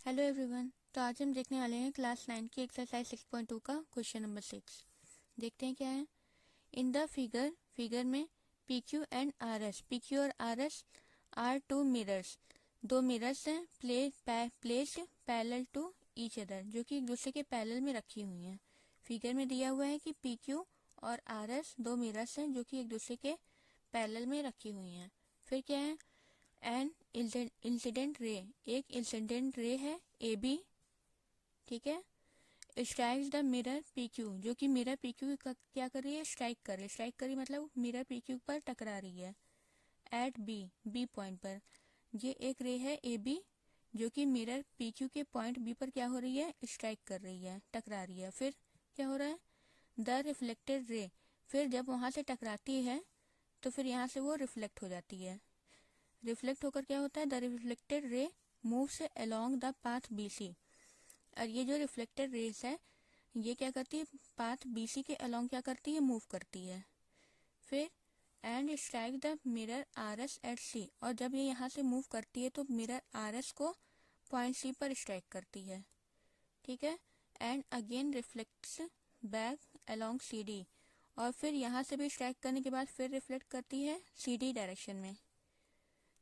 Hello everyone. तो आज हम देखने वाले हैं क्लास 9 की एक्सरसाइज 6.2 का क्वेश्चन नंबर 6। देखते हैं क्या है। इन द फिगर में P Q and R S, P Q और R S are two mirrors, दो मिरर्स हैं placed parallel to each other, जो कि एक दूसरे के पैरेलल में रखी हुई हैं। फिगर में दिया हुआ है कि पी क्यू और आर एस दो मिरर्स हैं जो कि एक दूसरे के पैरेलल में रखी हुई हैं। फिर क्या है, एन इंसिडेंट रे, एक इंसिडेंट रे है ए बी, ठीक है, strikes the mirror P Q, जो कि मिरर पी क्यू का क्या कर रही है, स्ट्राइक कर रही है। स्ट्राइक करी मतलब मिरर पी क्यू पर टकरा रही है एट बी, बी पॉइंट पर। ये एक रे है ए बी जो कि मिरर पी क्यू के पॉइंट बी पर क्या हो रही है, स्ट्राइक कर रही है, टकरा रही है। फिर क्या हो रहा है, द रिफ्लेक्टेड रे, फिर जब वहां से टकराती है तो फिर यहाँ से वो रिफ्लेक्ट हो जाती है। रिफ्लेक्ट होकर क्या होता है, the reflected ray moves along the path B C. और ये जो रिफ्लेक्टेड रेस है ये क्या करती है, पाथ बी सी के अलोंग क्या करती है, मूव करती है। फिर and strike the mirror R S at C, और जब ये यहाँ से मूव करती है तो मिरर आर एस को पॉइंट सी पर स्ट्राइक करती है, ठीक है। And again reflects back along C D, और फिर यहाँ से भी स्ट्राइक करने के बाद फिर रिफ्लेक्ट करती है सी डी डायरेक्शन में।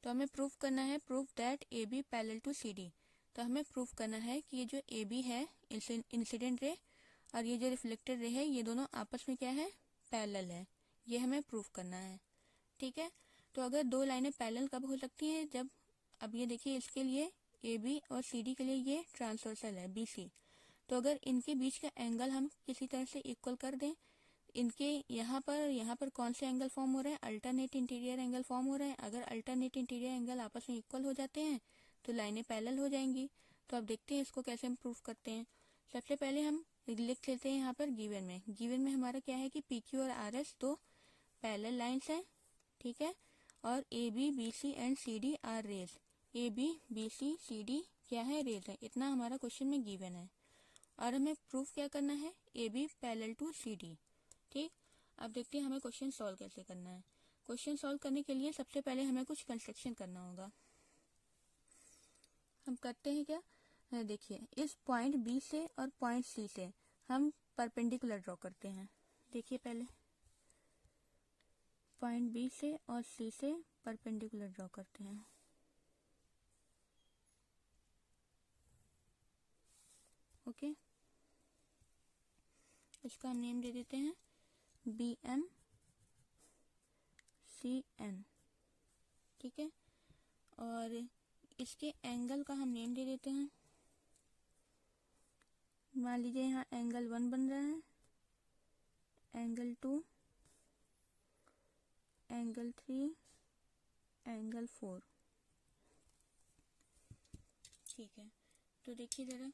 तो हमें प्रूफ करना है, proof that A B parallel to C D. तो हमें प्रूफ करना है कि ये जो ए बी है इंसिडेंट रे और ये जो रिफ्लेक्टेड रे है ये दोनों आपस में क्या है, पैरेलल है। ये हमें प्रूफ करना है, ठीक है। तो अगर दो लाइनें पैरेलल कब हो सकती हैं, जब, अब ये देखिए इसके लिए ए बी और सी डी के लिए ये ट्रांसवर्सल है बी सी, तो अगर इनके बीच का एंगल हम किसी तरह से इक्वल कर दें, इनके यहाँ पर कौन से एंगल फॉर्म हो रहे हैं, अल्टरनेट इंटीरियर एंगल फॉर्म हो रहे हैं। अगर अल्टरनेट इंटीरियर एंगल आपस में इक्वल हो जाते हैं तो लाइनें पैरेलल हो जाएंगी। तो अब देखते हैं इसको कैसे हम प्रूफ करते हैं। सबसे पहले हम लिख लेते हैं यहाँ पर गिवन में हमारा क्या है कि पी क्यू और आर एस दो पैरेलल लाइन्स हैं, ठीक है। और A B B C and C D are rays, A B B C D क्या है, रेज है। इतना हमारा क्वेश्चन में गिवन है और हमें प्रूफ क्या करना है, A B parallel to C D, ठीक। अब देखते हैं हमें क्वेश्चन सॉल्व कैसे करना है। क्वेश्चन सॉल्व करने के लिए सबसे पहले हमें कुछ कंस्ट्रक्शन करना होगा। हम करते हैं क्या, देखिए इस पॉइंट बी से और पॉइंट सी से हम परपेंडिकुलर ड्रॉ करते हैं। देखिए पहले पॉइंट बी से और सी से परपेंडिकुलर ड्रॉ करते हैं। ओके, इसका हम नेम दे देते हैं बी एम सी एन, ठीक है। और इसके एंगल का हम नेम दे देते हैं, मान लीजिए यहाँ एंगल 1 बन रहा है, एंगल 2, एंगल 3, एंगल 4, ठीक है। तो देखिए जरा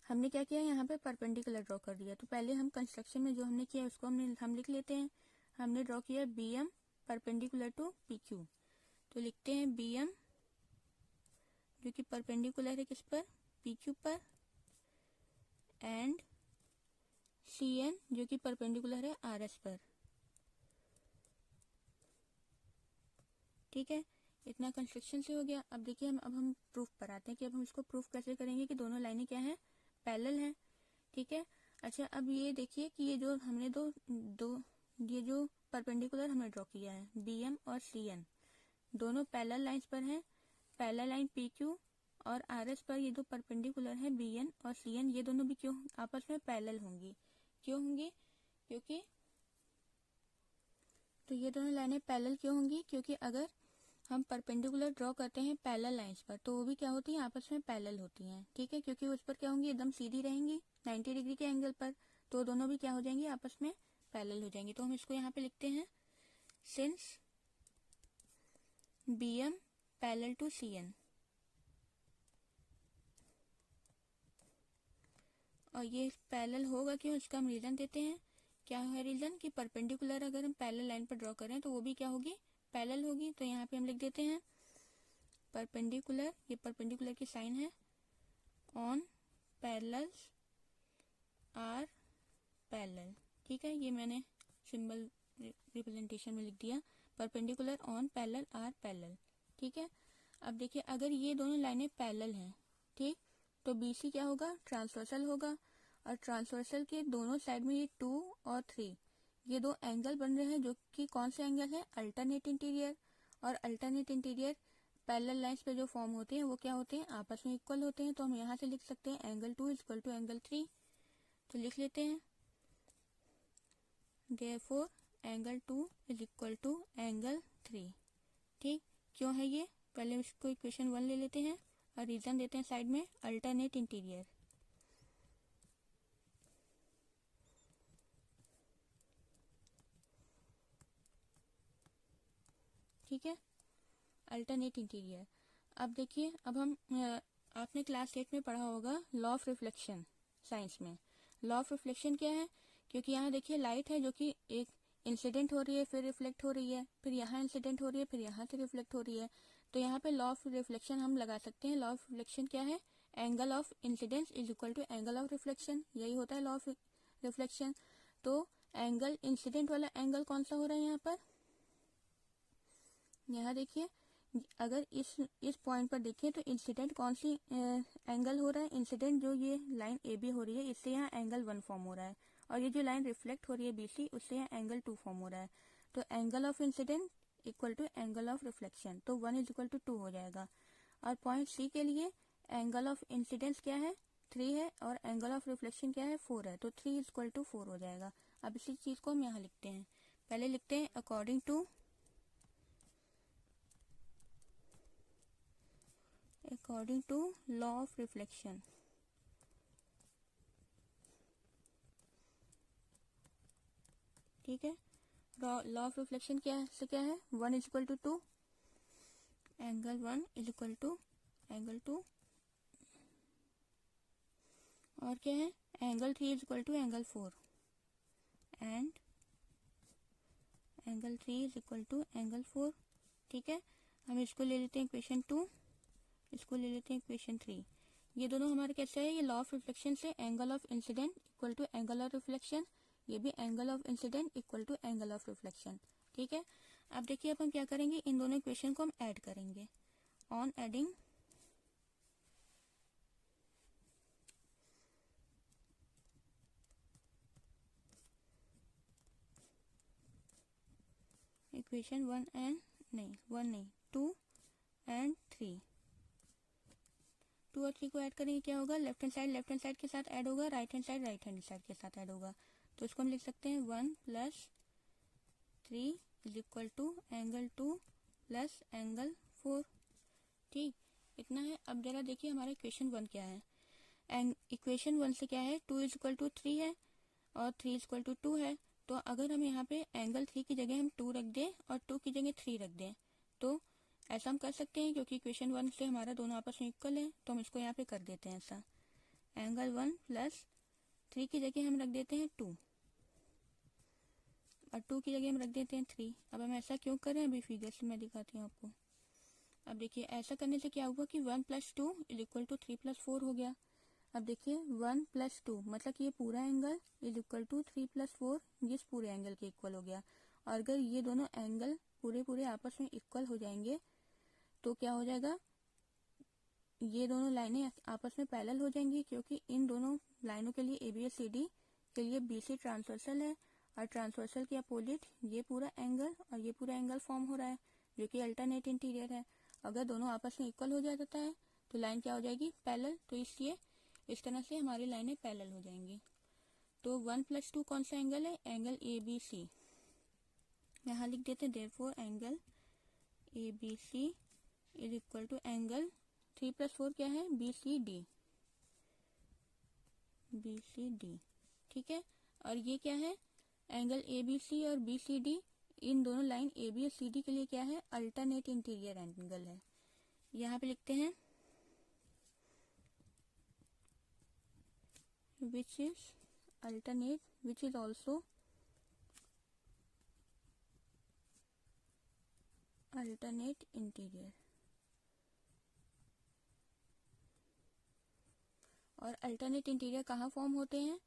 हमने क्या किया, यहाँ पे परपेंडिकुलर ड्रॉ कर दिया। तो पहले हम कंस्ट्रक्शन में जो हमने किया उसको हम लिख लेते हैं। हमने ड्रॉ किया B M perpendicular to P Q, तो लिखते हैं बी एम जो कि परपेंडिकुलर है किस पर, पी क्यू पर, एंड सी एन जो कि परपेंडिकुलर है आर एस पर, ठीक है। इतना कंस्ट्रक्शन से हो गया। अब देखिए अब हम प्रूफ पर आते हैं कि अब हम इसको प्रूफ कैसे करेंगे कि दोनों लाइनें क्या हैं, पैरेलल हैं, ठीक है। अच्छा अब ये देखिए कि ये जो हमने ये जो परपेंडिकुलर हमने ड्रॉ किया है बी एम और सी एन दोनों पैरेलल लाइंस पर हैं। पैरेलल लाइन पी क्यू और आर एस पर ये दो परपेंडिकुलर हैं बी एन और सी एन, ये दोनों भी क्यों आपस में पैरेलल होंगी, क्यों होंगी, क्योंकि, तो ये दोनों लाइनें पैरेलल क्यों होंगी, क्योंकि अगर हम परपेंडिकुलर ड्रॉ करते हैं पैरेलल लाइंस पर तो वो भी क्या होती हैं, आपस में पैरेलल होती हैं, ठीक है। क्योंकि उस पर क्या होंगी, एकदम सीधी रहेंगी 90 डिग्री के एंगल पर, तो दोनों भी क्या हो जाएंगी, आपस में पैरेलल हो जाएंगी। तो हम इसको यहाँ पे लिखते हैं since B M parallel to C N, और ये पैरेलल होगा क्यों, इसका हम रीजन देते हैं। क्या है रीजन, कि परपेंडिकुलर अगर हम पैरेलल लाइन पर ड्रॉ करें तो वो भी क्या होगी, पैरेलल होगी। तो यहाँ पे हम लिख देते हैं परपेंडिकुलर, ये परपेंडिकुलर की साइन है, ऑन पैरेलल्स आर पैरेलल, ठीक है। ये मैंने सिंबल रिप्रेजेंटेशन में लिख दिया, perpendicular on parallel are parallel, ठीक है। अब देखिए अगर ये दोनों लाइनें पैरेलल हैं, ठीक, तो BC क्या होगा, ट्रांसवर्सल होगा, और ट्रांसवर्सल के दोनों साइड में ये 2 और 3 ये दो एंगल बन रहे हैं, जो कि कौन से एंगल है, अल्टरनेट इंटीरियर। और अल्टरनेट इंटीरियर पैरेलल लाइंस पे जो फॉर्म होते हैं वो क्या होते हैं, आपस में इक्वल होते हैं। तो हम यहाँ से लिख सकते हैं angle 2 is equal to angle 3। तो लिख लेते हैं therefore angle 2 is equal to angle 3। ठीक, क्यों है ये, पहले इसको इक्वेशन 1 ले लेते हैं और रीजन देते हैं साइड में, अल्टरनेट इंटीरियर। ठीक है, अल्टरनेट इंटीरियर। अब देखिए, अब हम आपने क्लास 8 में पढ़ा होगा लॉ ऑफ रिफ्लेक्शन साइंस में। लॉ ऑफ रिफ्लेक्शन क्या है, क्योंकि यहाँ देखिए लाइट है जो कि एक इंसिडेंट हो रही है, फिर रिफ्लेक्ट हो रही है, फिर यहाँ इंसिडेंट हो रही है, फिर यहाँ से रिफ्लेक्ट हो रही है। तो यहाँ पे लॉ ऑफ रिफ्लेक्शन हम लगा सकते हैं। लॉ ऑफ रिफ्लेक्शन क्या है, angle of incidence is equal to angle of reflection, यही होता है लॉ ऑफ रिफ्लेक्शन। तो एंगल इंसिडेंट वाला एंगल कौन सा हो रहा है यहाँ पर, यहाँ देखिए, अगर इस पॉइंट पर देखें तो इंसिडेंट कौन सी एंगल हो रहा है, इंसिडेंट जो ये लाइन AB हो रही है इससे यहाँ एंगल 1 फॉर्म हो रहा है, और ये जो लाइन रिफ्लेक्ट हो रही है BC उससे यहाँ एंगल 2 फॉर्म हो रहा है। तो angle of incident equal to angle of reflection, तो 1 इज इक्वल टू 2 हो जाएगा। और पॉइंट C के लिए एंगल ऑफ इंसिडेंस क्या है, 3 है, और एंगल ऑफ रिफ्लेक्शन क्या है, 4 है, तो 3 इज इक्वल टू 4 हो जाएगा। अब इसी चीज को हम यहाँ लिखते हैं, पहले लिखते हैं according to law of reflection. ठीक है, लॉ ऑफ रिफ्लेक्शन क्या है, 1 is equal to 2, angle 1 is equal to angle 2, और क्या है, angle 3 is equal to angle 4, and angle 3 is equal to angle 4। ठीक है, हम इसको ले लेते हैं इक्वेशन 2, इसको ले लेते हैं इक्वेशन 3। ये दोनों हमारे कैसे है, ये लॉ ऑफ रिफ्लेक्शन से angle of incident equal to angle of reflection, ये भी angle of incident equal to angle of reflection. ठीक है, अब देखिए अब हम क्या करेंगे, इन दोनों इक्वेशन को हम ऐड करेंगे। ऑन एडिंग इक्वेशन 2 एंड 3, 2 और 3 को ऐड करेंगे, क्या होगा, लेफ्ट हैंड साइड के साथ ऐड होगा, राइट हैंड साइड के साथ ऐड होगा। तो इसको हम लिख सकते हैं 1 + 3 is equal to angle 2 plus angle 4। ठीक, इतना है। अब जरा देखिए हमारा इक्वेशन 1 क्या है, एंड इक्वेशन 1 से क्या है, 2 इज इक्वल टू 3 है और 3 इज इक्वल टू 2 है। तो अगर हम यहाँ पे एंगल 3 की जगह हम 2 रख दें और 2 की जगह 3 रख दें, तो ऐसा हम कर सकते हैं, क्योंकि इक्वेशन 1 से हमारा दोनों आपस में इक्वल है, तो हम इसको यहाँ पे कर देते हैं ऐसा, एंगल 1 + 3 की जगह हम रख देते हैं 2 और 2 की जगह हम रख देते हैं 3। अब हम ऐसा क्यों करें, अभी फिगर से मैं दिखाती हूँ आपको। अब देखिए ऐसा करने से क्या हुआ कि 1 + 2 इज इक्वल टू 3 + 4 हो गया। अब देखिए 1 + 2 मतलब कि ये पूरा एंगल इज इक्वल टू 3 + 4, ये पूरे एंगल के इक्वल हो गया। और अगर ये दोनों एंगल पूरे आपस में इक्वल हो जाएंगे तो क्या हो जाएगा, ये दोनों लाइनें आपस में पैरेलल हो जाएंगी, क्योंकि इन दोनों लाइनों के लिए ABS CD के लिए BC ट्रांसवर्सल है, और ट्रांसवर्सल के अपोजिट ये पूरा एंगल और ये पूरा एंगल फॉर्म हो रहा है जो कि अल्टरनेट इंटीरियर है। अगर दोनों आपस में इक्वल हो जाता है तो लाइन क्या हो जाएगी, पैरेलल। तो इसलिए इस तरह से हमारी लाइनें पैरेलल हो जाएंगी। तो 1 + 2 कौन सा एंगल है, एंगल ABC। यहाँ लिख देते हैं therefore angle ABC is equal to angle 3 + 4 क्या है, BCD। ठीक है, और ये क्या है, एंगल ABC और BCD, इन दोनों लाइन AB और CD के लिए क्या है, अल्टरनेट इंटीरियर एंगल है। यहाँ पे लिखते हैं which is also alternate interior। और अल्टरनेट इंटीरियर कहाँ फॉर्म होते हैं,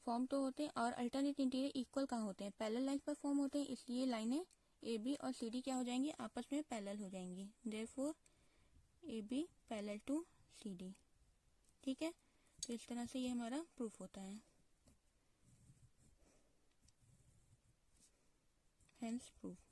फॉर्म तो होते हैं, और अल्टरनेट इंटीरियर इक्वल कहाँ होते हैं, पैरेलल लाइन पर फॉर्म होते हैं। इसलिए लाइनें AB और CD क्या हो जाएंगी, आपस में पैरेलल हो जाएंगी। Therefore A B parallel to C D. ठीक है, तो इस तरह से ये हमारा प्रूफ होता है, हेंस प्रूफ।